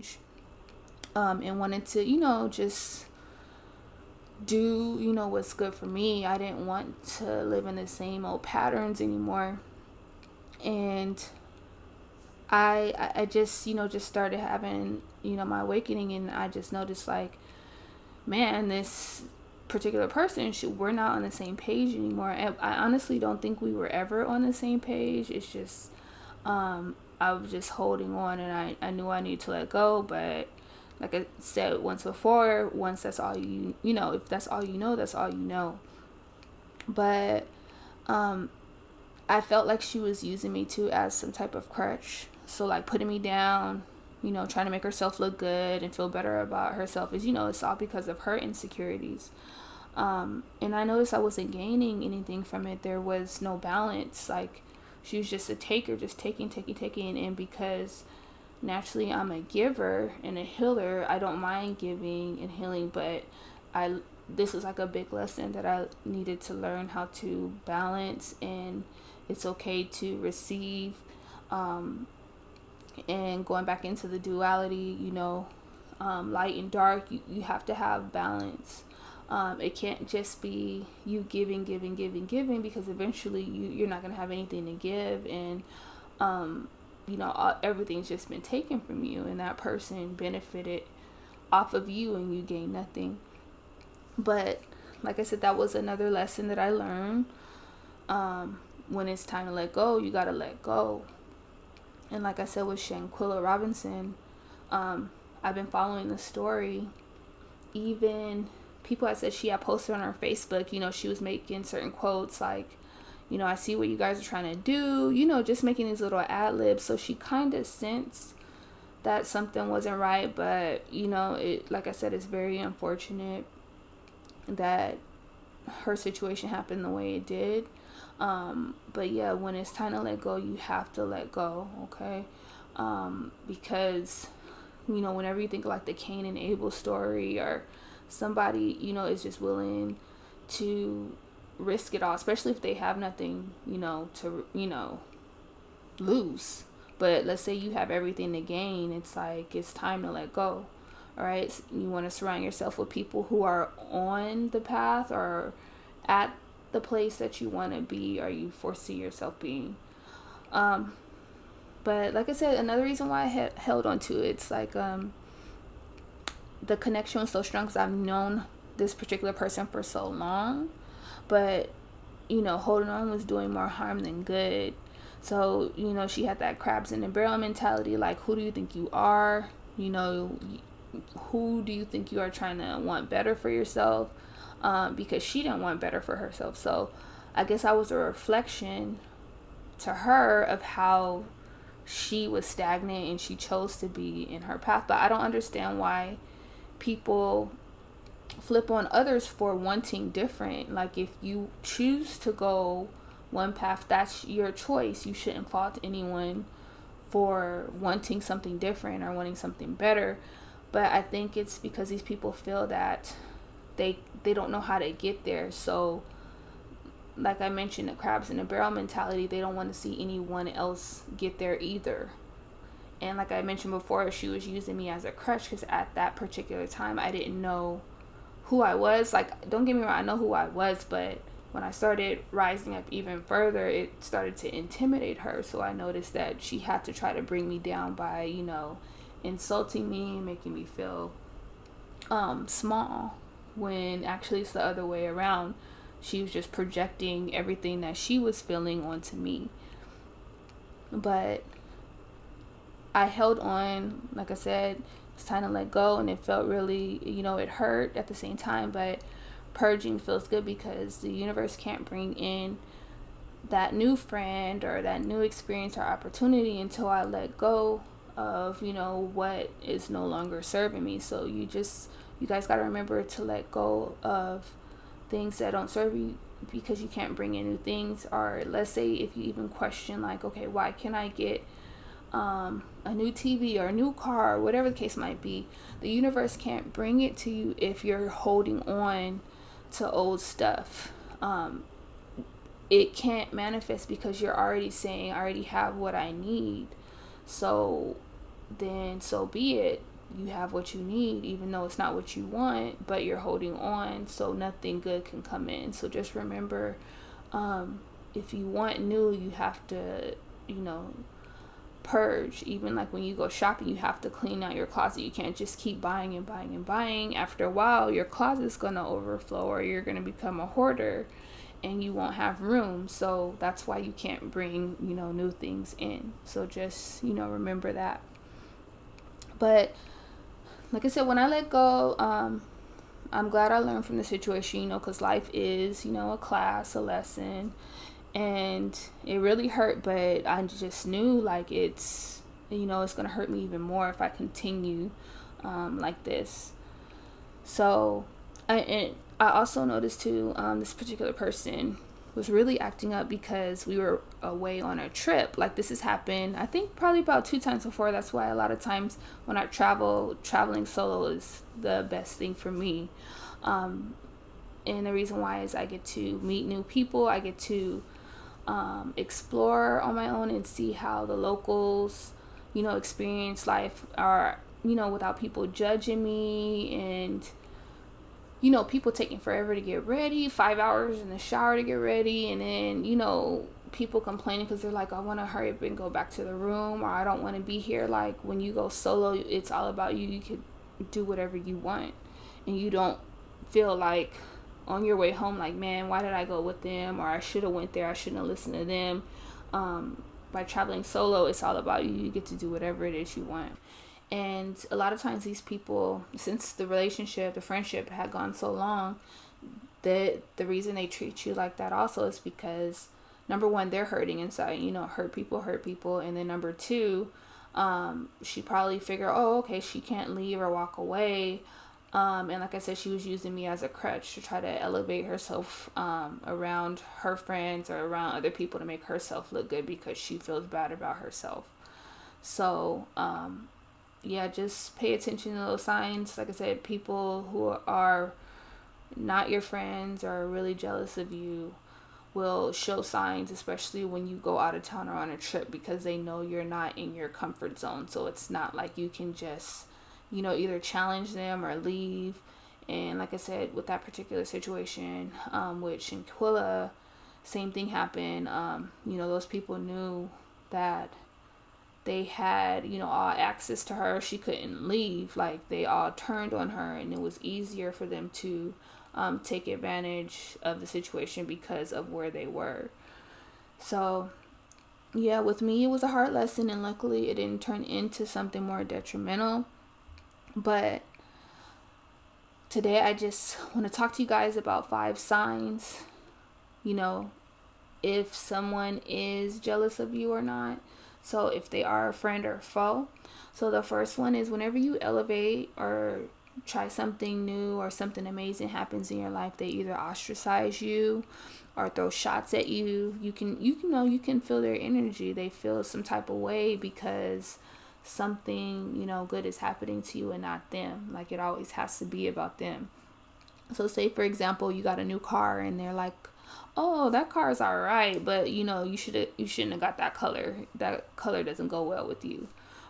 change, and wanted to, just do, what's good for me. I didn't want to live in the same old patterns anymore. And I just, just started having, my awakening, and I just noticed, like, man, this particular person, we're not on the same page anymore. And I honestly don't think we were ever on the same page. It's just, I was just holding on, and I knew I needed to let go. But like I said once before, once that's all if that's all you know, that's all you know. But I felt like she was using me too as some type of crutch. So, like, putting me down, trying to make herself look good and feel better about herself is, it's all because of her insecurities. And I noticed I wasn't gaining anything from it. There was no balance. Like, she was just a taker, just taking. And because naturally I'm a giver and a healer, I don't mind giving and healing, but this was like a big lesson that I needed to learn how to balance, and it's okay to receive, and going back into the duality, light and dark, you have to have balance. It can't just be you giving, because eventually you're not going to have anything to give, and everything's just been taken from you, and that person benefited off of you and you gain nothing. But like I said, that was another lesson that I learned. When it's time to let go, you gotta let go. And like I said with Shanquilla Robinson, I've been following the story. Even people had said she had posted on her Facebook, she was making certain quotes like, I see what you guys are trying to do, just making these little ad libs. So she kind of sensed that something wasn't right. But, it, like I said, it's very unfortunate that her situation happened the way it did. But yeah, when it's time to let go, you have to let go, okay? Because, whenever you think of like the Cain and Abel story, or somebody, is just willing to risk it all, especially if they have nothing, to, lose. But let's say you have everything to gain, it's like, it's time to let go. All right, so you want to surround yourself with people who are on the path or at the place that you want to be, or you foresee yourself being. But like I said, another reason why I held on to it, it's like the connection was so strong because I've known this particular person for so long. But, holding on was doing more harm than good. So, she had that crabs in the barrel mentality, like, who do you think you are? Who do you think you are trying to want better for yourself? Because she didn't want better for herself. So I guess I was a reflection to her of how she was stagnant and she chose to be in her path. But I don't understand why people flip on others for wanting different. Like, if you choose to go one path, that's your choice. You shouldn't fault anyone for wanting something different or wanting something better. But I think it's because these people feel that they don't know how to get there. So, like I mentioned, the crabs in the barrel mentality, they don't want to see anyone else get there either. And like I mentioned before, she was using me as a crutch because at that particular time, I didn't know who I was. Like, don't get me wrong, I know who I was, but when I started rising up even further, it started to intimidate her. So I noticed that she had to try to bring me down by, insulting me and making me feel small, when actually it's the other way around. She was just projecting everything that she was feeling onto me. But I held on. Like I said, it's time to let go, and it felt really, it hurt at the same time, but purging feels good because the universe can't bring in that new friend or that new experience or opportunity until I let go of, what is no longer serving me. So you guys got to remember to let go of things that don't serve you, because you can't bring in new things. Or let's say if you even question, like, okay, why can't I get a new TV or a new car, or whatever the case might be, the universe can't bring it to you if you're holding on to old stuff. It can't manifest because you're already saying, I already have what I need. So then, so be it. you have what you need, even though it's not what you want, but you're holding on so nothing good can come in. So just remember, if you want new, you have to, purge. Even like when you go shopping, you have to clean out your closet. You can't just keep buying and buying and buying. After a while, your closet's going to overflow, or you're going to become a hoarder and you won't have room. So that's why you can't bring, new things in. So just, remember that. But like I said, when I let go, I'm glad I learned from the situation, because life is, a class, a lesson. And it really hurt, but I just knew like it's going to hurt me even more if I continue like this. So I also noticed too, this particular person was really acting up because we were away on a trip. Like this has happened, I think probably about 2 times before. That's why a lot of times when I traveling solo is the best thing for me. And the reason why is I get to meet new people. I get to explore on my own and see how the locals, experience life, are, without people judging me, and people taking forever to get ready, 5 hours in the shower to get ready, and then people complaining because they're like, I want to hurry up and go back to the room, or I don't want to be here. Like when you go solo, it's all about you. You can do whatever you want, and you don't feel like on your way home like, man, why did I go with them, or I should have went there, I shouldn't have listened to them. By traveling solo, it's all about you. You get to do whatever it is you want. And a lot of times these people, since the friendship had gone so long, that the reason they treat you like that also is because, number one, they're hurting inside. Hurt people. And then number two, she probably figured, oh, okay, she can't leave or walk away. And like I said, she was using me as a crutch to try to elevate herself around her friends or around other people to make herself look good because she feels bad about herself. So, just pay attention to those signs. Like I said, people who are not your friends or really jealous of you will show signs, especially when you go out of town or on a trip, because they know you're not in your comfort zone. So it's not like you can just either challenge them or leave. And like I said, with that particular situation, with Shanquilla, same thing happened. Those people knew that they had, all access to her. She couldn't leave. Like they all turned on her, and it was easier for them to take advantage of the situation because of where they were. So yeah, with me, it was a hard lesson, and luckily it didn't turn into something more detrimental. But today I just want to talk to you guys about 5 signs, if someone is jealous of you or not. So if they are a friend or a foe. So the first one is, whenever you elevate or try something new or something amazing happens in your life, they either ostracize you or throw shots at you. You can feel their energy. They feel some type of way because something good is happening to you and not them. Like it always has to be about them. So say for example, you got a new car and they're like, oh, that car is all right, but you shouldn't have got that color. That color doesn't go well with you.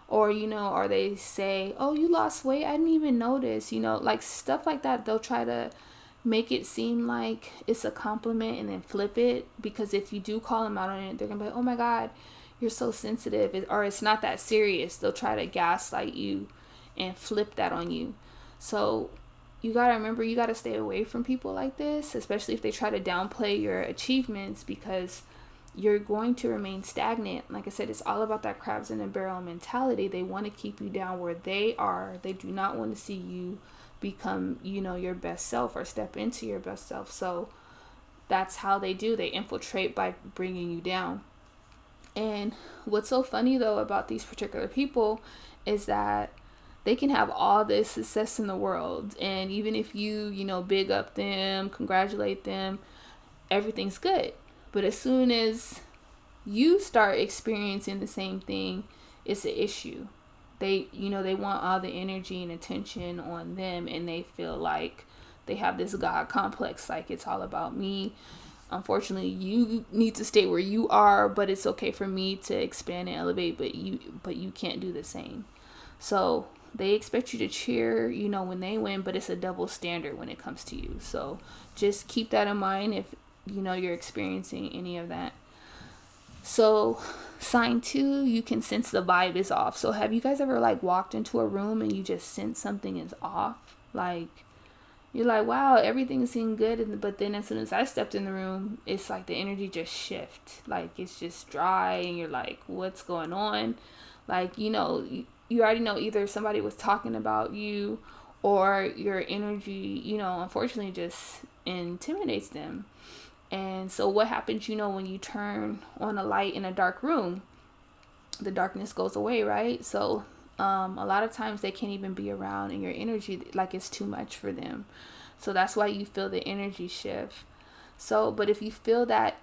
Or or they say, oh, you lost weight, I didn't even notice. Like stuff like that. They'll try to make it seem like it's a compliment and then flip it, because if you do call them out on it, they're gonna be like, oh my god, you're so sensitive, or it's not that serious. They'll try to gaslight you and flip that on you. So you got to remember, you got to stay away from people like this, especially if they try to downplay your achievements, because you're going to remain stagnant. Like I said, it's all about that crabs in a barrel mentality. They want to keep you down where they are. They do not want to see you become, your best self or step into your best self. So that's how they do. They infiltrate by bringing you down. And what's so funny though about these particular people is that they can have all the success in the world, and even if you big up them, congratulate them, everything's good. But as soon as you start experiencing the same thing, it's an issue. They want all the energy and attention on them, and they feel like they have this God complex, like it's all about me. Unfortunately, you need to stay where you are, but it's okay for me to expand and elevate, but you can't do the same. So they expect you to cheer, when they win, but it's a double standard when it comes to you. So just keep that in mind if you're experiencing any of that. So sign 2, you can sense the vibe is off. So have you guys ever like walked into a room and you just sense something is off? Like you're like, wow, everything seemed good, but then as soon as I stepped in the room, it's like the energy just shift. Like it's just dry, and you're like, what's going on? Like, you already know either somebody was talking about you, or your energy, unfortunately just intimidates them. And so what happens, when you turn on a light in a dark room, the darkness goes away, right? So a lot of times they can't even be around, and your energy, like, it's too much for them. So that's why you feel the energy shift. So, but if you feel that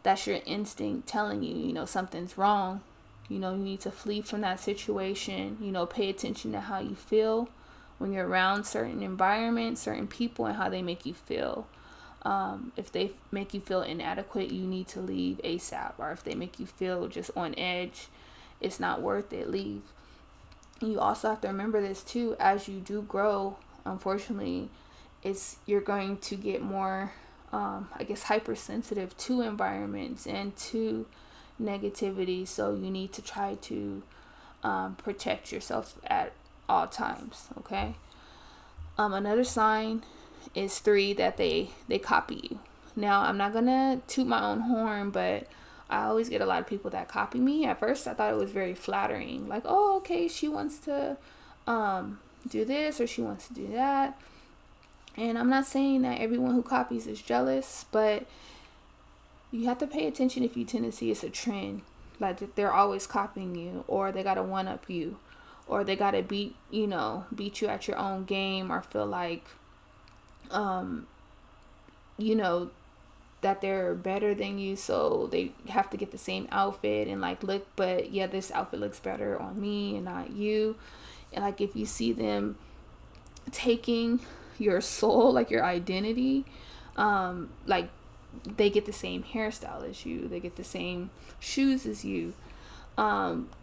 that's your instinct telling you, something's wrong, you need to flee from that situation, pay attention to how you feel when you're around certain environments, certain people, and how they make you feel. If they make you feel inadequate, you need to leave ASAP. Or if they make you feel just on edge, it's not worth it, leave. You also have to remember this too, as you do grow, unfortunately, you're going to get more, hypersensitive to environments and to negativity. So you need to try to protect yourself at all times, okay? Another sign is 3, that they copy you. Now, I'm not gonna toot my own horn, but I always get a lot of people that copy me. At first, I thought it was very flattering. Like, oh, okay, she wants to do this, or she wants to do that. And I'm not saying that everyone who copies is jealous, but you have to pay attention if you tend to see it's a trend. Like, they're always copying you, or they gotta one-up you, or they gotta beat you at your own game, or feel like, that they're better than you, so they have to get the same outfit and like look, but yeah, this outfit looks better on me and not you. And like, if you see them taking your soul, like your identity, like they get the same hairstyle as you, they get the same shoes as you,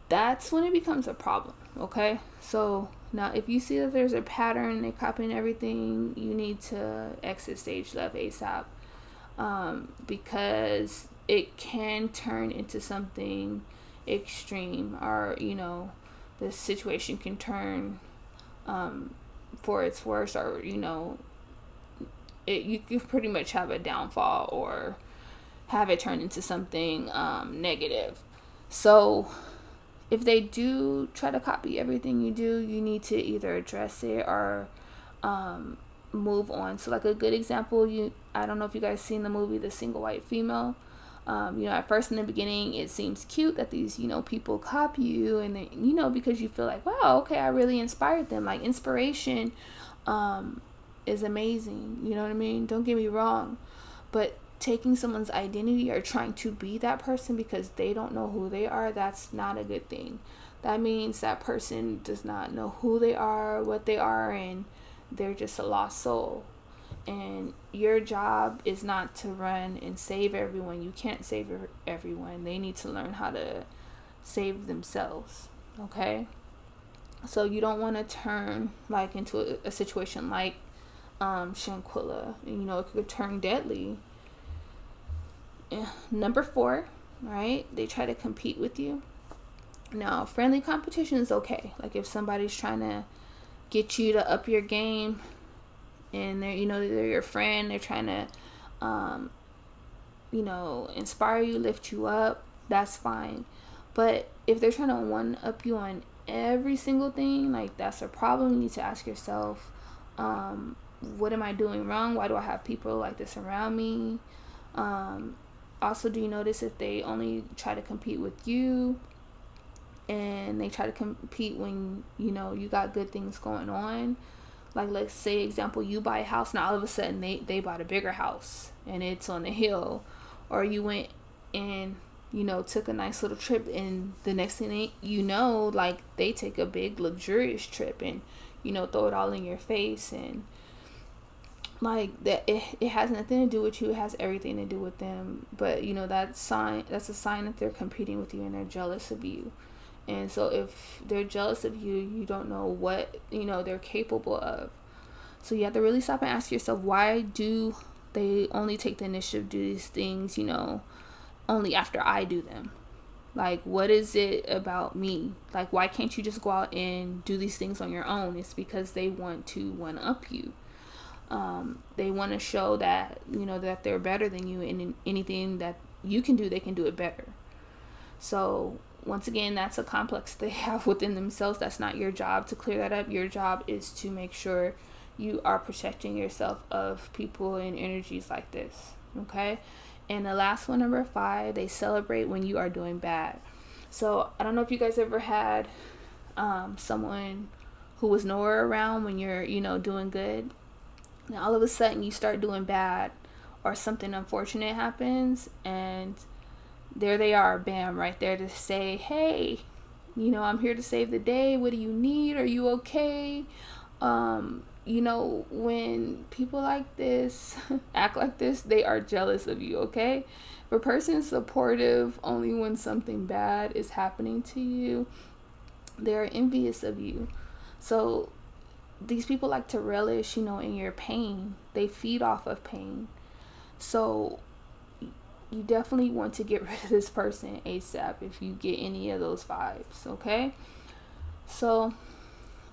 that's when it becomes a problem, okay? So now if you see that there's a pattern, they're copying everything, you need to exit stage left ASAP, because it can turn into something extreme, or the situation can turn for its worse, or you could pretty much have a downfall or have it turn into something negative. So if they do try to copy everything you do, you need to either address it or move on. So like a good example, I don't know if you guys seen the movie The Single White Female. At first in the beginning, it seems cute that these, people copy you, and then, because you feel like, wow, okay, I really inspired them. Like, inspiration is amazing. You know what I mean? Don't get me wrong. But taking someone's identity or trying to be that person because they don't know who they are, that's not a good thing. That means that person does not know who they are, what they are, and they're just a lost soul. And your job is not to run and save everyone. You can't save everyone. They need to learn how to save themselves, okay? So you don't want to turn like into a situation like Shanquilla. It could turn deadly. Number 4, right? They try to compete with you. Now, friendly competition is okay. Like if somebody's trying to get you to up your game, and they're your friend, they're trying to inspire you, lift you up, that's fine. But if they're trying to one up you on every single thing, like, that's a problem. You need to ask yourself, what am I doing wrong? Why do I have people like this around me? Also, do you notice if they only try to compete with you, and they try to compete when you got good things going on? Like, let's say, example, you buy a house, now all of a sudden they bought a bigger house and it's on the hill. Or you went and took a nice little trip, and the next thing like, they take a big luxurious trip and throw it all in your face. And like that, it has nothing to do with you, it has everything to do with them. But that's a sign that they're competing with you and they're jealous of you. And so if they're jealous of you, you don't know what, they're capable of. So you have to really stop and ask yourself, why do they only take the initiative to do these things, only after I do them? Like, what is it about me? Like, why can't you just go out and do these things on your own? It's because they want to one up you. They want to show that, that they're better than you, and anything that you can do, they can do it better. So once again, that's a complex they have within themselves. That's not your job to clear that up. Your job is to make sure you are protecting yourself of people and energies like this. Okay. And the last one, number 5, they celebrate when you are doing bad. So I don't know if you guys ever had someone who was nowhere around when you're, doing good. Now all of a sudden you start doing bad, or something unfortunate happens, and there they are, bam, right there to say, hey, I'm here to save the day. What do you need? Are you okay? When people like this act like this, they are jealous of you, okay? If a person is supportive only when something bad is happening to you, they're envious of you. So these people like to relish, in your pain. They feed off of pain. So you definitely want to get rid of this person ASAP if you get any of those vibes, okay? So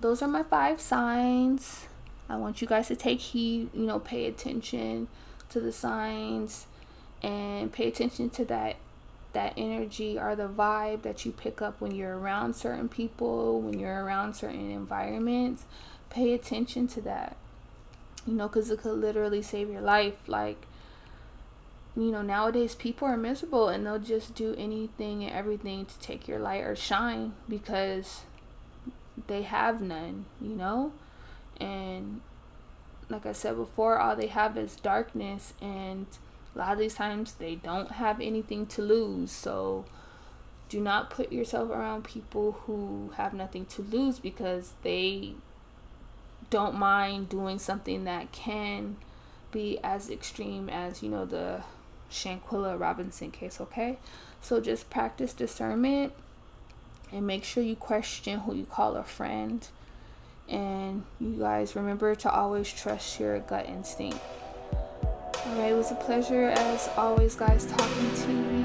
those are my 5 signs. I want you guys to take heed, pay attention to the signs, and pay attention to that energy or the vibe that you pick up when you're around certain people, when you're around certain environments. Pay attention to that, because it could literally save your life. Like, nowadays people are miserable and they'll just do anything and everything to take your light or shine because they have none, and like I said before, all they have is darkness, and a lot of these times they don't have anything to lose. So do not put yourself around people who have nothing to lose, because they don't mind doing something that can be as extreme as, the Shanquilla Robinson case, okay? So just practice discernment and make sure you question who you call a friend. And you guys remember to always trust your gut instinct. Alright, it was a pleasure as always, guys, talking to you.